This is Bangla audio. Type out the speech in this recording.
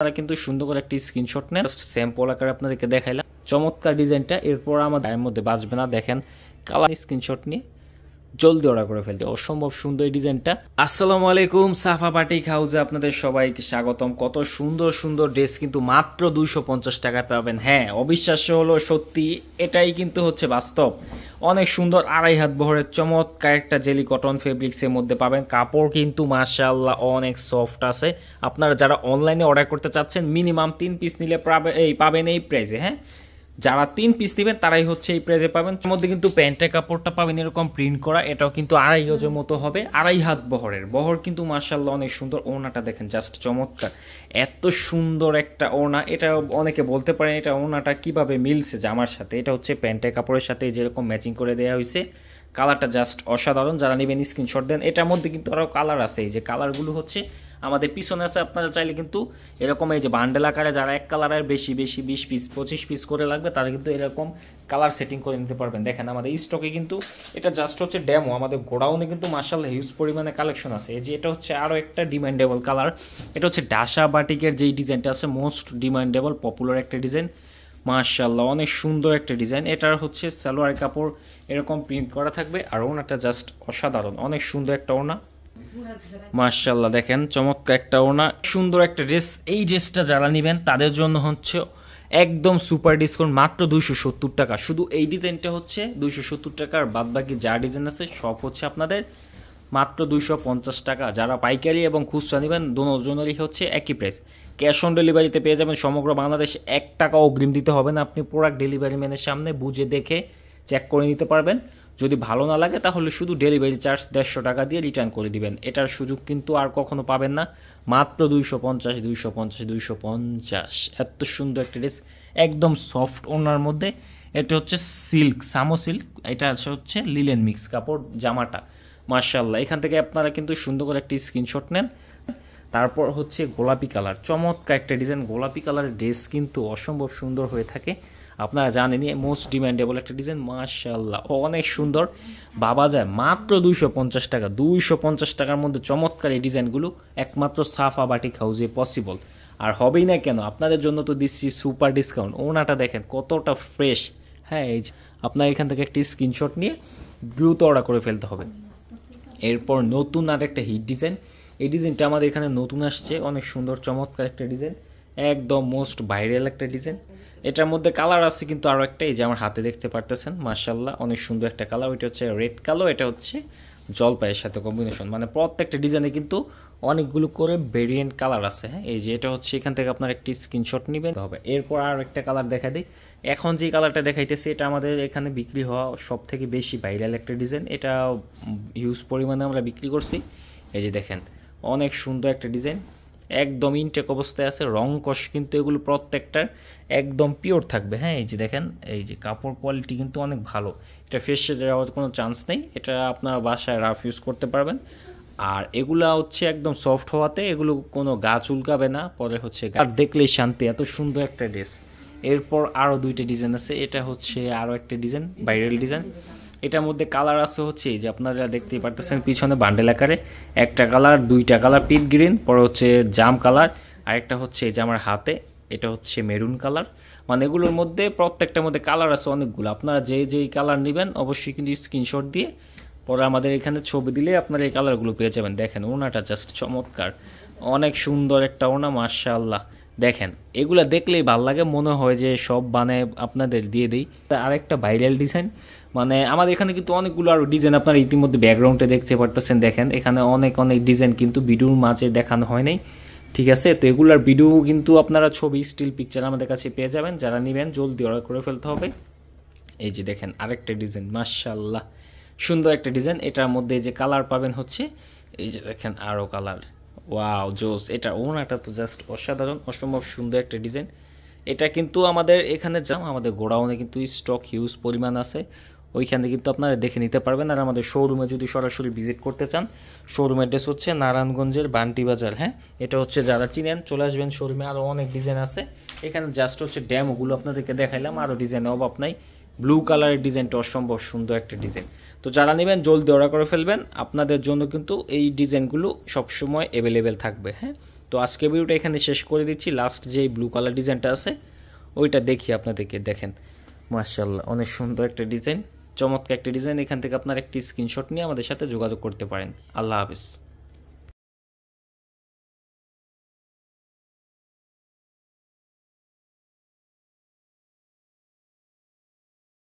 আপনারা কিন্তু সুন্দর করে একটি স্ক্রিনশট নেন, জাস্ট স্যাম্পল আকারে আপনাদেরকে দেখাইলাম চমৎকার ডিজাইনটা। এরপর আমাদের এর মধ্যে বাজবে না, দেখেন কালার স্ক্রিনশট নিয়ে জলদি অর্ডার করে ফেলতে, অসম্ভব সুন্দর এই ডিজাইনটা। আসসালামু আলাইকুম, সাফা বাটিক হাউসে আপনাদের সবাইকে স্বাগতম। কত সুন্দর সুন্দর ড্রেস কিন্তু মাত্র 250 টাকায় পাবেন। হ্যাঁ, অবিশ্বাস্য হলো সত্যি, এটাই কিন্তু হচ্ছে বাস্তব। অনেক সুন্দর 2.5 হাত বহরের চমৎকার একটা জেলি কটন ফেব্রিক্সের মধ্যে পাবেন। কাপড় কিন্তু মাশাআল্লাহ অনেক সফট আছে। আপনারা যারা অনলাইনে অর্ডার করতে চাচ্ছেন মিনিমাম 3 পিস নিলে পাবেন এই প্রাইসে। হ্যাঁ, যারা 3 পিস নেবেন তারাই হচ্ছে এই প্রাইজে পাবেন। এর মধ্যে কিন্তু প্যান্টের কাপড়টা পাবেন এরকম প্রিন্ট করা, এটাও কিন্তু 2.5 গজের মতো হবে, 2.5 হাত বহর কিন্তু মাশাআল্লাহ অনেক সুন্দর। ওড়নাটা দেখেন জাস্ট চমৎকার, এত সুন্দর একটা ওড়না। এটা অনেকে বলতে পারেন এটা ওড়নাটা কিভাবে মিলছে জামার সাথে। এটা হচ্ছে প্যান্টের কাপড়ের সাথে যেরকম ম্যাচিং করে দেওয়া হয়েছে। কালারটা জাস্ট অসাধারণ, যারা নেবেন স্ক্রিনশট দেন। এটার মধ্যে কিন্তু আরও কালার আছে, এই যে কালারগুলো হচ্ছে আমাদের পিছনে আছে। আপনারা চাইলে কিন্তু এরকম এই যে বান্ডেল আকারে যারা এক কালারের বেশি 20 পিস 25 পিস করে লাগবে তারা কিন্তু এরকম কালার সেটিং করে নিতে পারবেন। দেখেন আমাদের স্টকে কিন্তু এটা জাস্ট হচ্ছে ডেমো, আমাদের গোডাউনে কিন্তু মাশাআল্লাহ হিউজ পরিমাণে কালেকশন আছে। এই যে এটা হচ্ছে আরও একটা ডিমান্ডেবল কালার, এটা হচ্ছে ডাসা বাটিকের যেই ডিজাইনটা আছে মোস্ট ডিমান্ডেবল পপুলার একটা ডিজাইন। মাশাআল্লাহ অনেক সুন্দর একটা ডিজাইন। এটার হচ্ছে সালোয়ার কাপড় এরকম প্রিন্ট করা থাকবে, আর ওনাটা জাস্ট অসাধারণ, অনেক সুন্দর একটা ওনা। মাশাআল্লাহ দেখেন চমৎকার একটা ওনা, সুন্দর একটা ড্রেস। এই ড্রেসটা যারা নেবেন তাদের জন্য হচ্ছে একদম সুপার ডিসকাউন্ট, মাত্র 270 টাকা। শুধু এই ডিজাইনটা হচ্ছে 270 টাকা, আর বাদ বাকি যা ডিজাইন আছে সব হচ্ছে আপনাদের মাত্র 250 টাকা। যারা পাইকারি এবং খুচরা নেবেন দুজনেরই হচ্ছে একই প্রাইস। ক্যাশ অন ডেলিভারিতে পেয়ে যাবেন সমগ্র বাংলাদেশ, 1 টাকা অগ্রিম দিতে হবে না। আপনি প্রোডাক্ট ডেলিভারি ম্যানের সামনে বুঝে দেখে চেক করে নিতে পারবেন। যদি ভালো না লাগে তাহলে শুধু ডেলিভারি চার্জ 150 টাকা দিয়ে রিটার্ন করে দিবেন। এটার সুযোগ কিন্তু আর কখনো পাবেন না। মাত্র 250 এত সুন্দর একটা ড্রেস, একদম সফট ওনার মধ্যে। এটা হচ্ছে সিল্ক, সামো সিল্ক, এটা হচ্ছে লিলেন মিক্স কাপড় জামাটা। মাশাআল্লাহ এখান থেকে আপনারা কিন্তু সুন্দর করে একটি স্ক্রিনশট নেন। তারপর হচ্ছে গোলাপি কালার, চমৎকার একটা ডিজাইন। গোলাপি কালারের ড্রেস কিন্তু অসম্ভব সুন্দর হয়ে থাকে, আপনারা জানেনই মোস্ট ডিমান্ডেবল একটা ডিজাইন। মাশাআল্লাহ অনেক সুন্দর, বাবা যায় মাত্র 250 টাকা। 250 টাকার মধ্যে চমৎকার এই ডিজাইনগুলো একমাত্র সাফা বাটিক হাউসে পসিবল। আর হবেই না কেন, আপনাদের জন্য তো দিচ্ছি সুপার ডিসকাউন্ট। ওনাটা দেখেন কতটা ফ্রেশ। হ্যাঁ, এই যে আপনার এখান থেকে একটি স্ক্রিনশট নিয়ে দ্রুত অর্ডার করে ফেলতে হবে। এরপর নতুন আর একটা হিট ডিজাইন, এই ডিজাইনটা আমাদের এখানে নতুন আসছে, অনেক সুন্দর চমৎকার একটা ডিজাইন, একদম মোস্ট ভাইরাল একটা ডিজাইন। এটার মধ্যে কালার আছে কিন্তু আরও একটা, এই যে আমার হাতে দেখতে পারতেছেন মাশাআল্লাহ অনেক সুন্দর একটা কালার। ওইটা হচ্ছে রেড কালো, এটা হচ্ছে জলপাইয়ের সাথে কম্বিনেশন। মানে প্রত্যেকটা ডিজাইনে কিন্তু অনেকগুলো করে ভেরিয়েন্ট কালার আছে। হ্যাঁ, এই যে এটা হচ্ছে এখান থেকে আপনার একটি স্ক্রিনশট নেবেন হবে। এরপর আর একটা কালার দেখা দিই। এখন যে কালারটা দেখাইতেছি এটা আমাদের এখানে বিক্রি হওয়া সব থেকে বেশি ভাইরাল একটা ডিজাইন, এটা হিউজ পরিমাণে আমরা বিক্রি করছি। এই যে দেখেন অনেক সুন্দর একটা ডিজাইন, একদম ইনটেক অবস্থায় আছে। রং কষ কিন্তু এগুলো প্রত্যেকটার একদম পিওর থাকবে। হ্যাঁ, এই যে দেখেন এই যে কাপড় কোয়ালিটি কিন্তু অনেক ভালো, এটা ফেসে যাওয়ার কোনো চান্স নেই। এটা আপনারা বাসায় রাফ ইউজ করতে পারবেন। আর এগুলা হচ্ছে একদম সফট হওয়াতে এগুলো কোনো গা চুলকাবে না, পরে হচ্ছে আর দেখলেই শান্তি। এত সুন্দর একটা ড্রেস। এরপর আরও 2টা ডিজাইন আছে, এটা হচ্ছে আরও একটা ডিজাইন ভাইরাল ডিজাইন। এটার মধ্যে কালার আছে হচ্ছে এই যে আপনারা দেখতেই পারতেছেন পিছনে বান্ডেল আকারে একটা কালার, 2টা কালার পিট গ্রিন, পরে হচ্ছে জাম কালার, আরেকটা হচ্ছে এই যে আমার হাতে এটা হচ্ছে মেরুন কালার। মানে এগুলোর মধ্যে প্রত্যেকটার মধ্যে কালার আছে অনেকগুলো। আপনারা যেই কালার নেবেন অবশ্যই কিন্তু স্ক্রিনশট দিয়ে পরে আমাদের এখানে ছবি দিলে আপনারা এই কালারগুলো পেয়ে যাবেন। দেখেন ওনাটা জাস্ট চমৎকার, অনেক সুন্দর একটা ওনা মাশাআল্লাহ। দেখেন এগুলা দেখলেই ভালো লাগে, মনে হয় যে সব বানায় আপনাদের দিয়ে দিই। আরেকটা ভাইরাল ডিজাইন, মানে আমাদের এখানে কিন্তু অনেকগুলো আরও ডিজাইন আপনারা ইতিমধ্যে ব্যাকগ্রাউন্ডে দেখতে পারতেছেন। দেখেন এখানে অনেক ডিজাইন কিন্তু ভিডিওর মাঝে দেখানো হয় নাই, ঠিক আছে? তো এগুলার ভিডিও কিন্তু আপনারা ছবি স্টিল পিকচার আমাদের কাছে পেয়ে যাবেন। যারা নেবেন জলদি অর্ডার করে ফেলতে হবে। এই যে দেখেন আরেকটা ডিজাইন, মাশাআল্লাহ সুন্দর একটা ডিজাইন। এটার মধ্যে যে কালার পাবেন হচ্ছে এই যে দেখেন আরও কালার, ওয়াও জোস। এটা ওনাটা তো জাস্ট অসাধারণ, অসম্ভব সুন্দর একটা ডিজাইন। এটা কিন্তু আমাদের এখানে আমাদের গোডাউনে কিন্তু স্টক হিউজ পরিমাণ আছে, ওইখানে কিন্তু আপনারা দেখে নিতে পারবেন। আর আমাদের শোরুমে যদি সরাসরি ভিজিট করতে চান, শোরুম অ্যাড্রেস হচ্ছে নারায়ণগঞ্জের বান্টি বাজার। হ্যাঁ, এটা হচ্ছে যারা চিনেন চলে আসবেন শোরুমে। আরও অনেক ডিজাইন আছে এখানে, জাস্ট হচ্ছে ড্যামোগুলো আপনাদেরকে দেখাইলাম, আরও ডিজাইনের অভাব নাই। ব্লু কালারের ডিজাইনটা অসম্ভব সুন্দর একটা ডিজাইন। তো যারা নেবেন জলদি অর্ডার করে ফেলবেন, আপনাদের জন্য কিন্তু এই ডিজাইনগুলো সবসময় অ্যাভেলেবেল থাকবে। হ্যাঁ, তো আজকে ভিডিওটা এখানে শেষ করে দিচ্ছি। লাস্ট যেই ব্লু কালার ডিজাইনটা আছে ওইটা দেখি আপনাদেরকে, দেখেন মাশাআল্লাহ অনেক সুন্দর একটা ডিজাইন, চমৎকার একটা ডিজাইন। এখান থেকে আপনার একটি স্ক্রিনশট নিয়ে আমাদের সাথে যোগাযোগ করতে পারেন। আল্লাহ হাফেজ।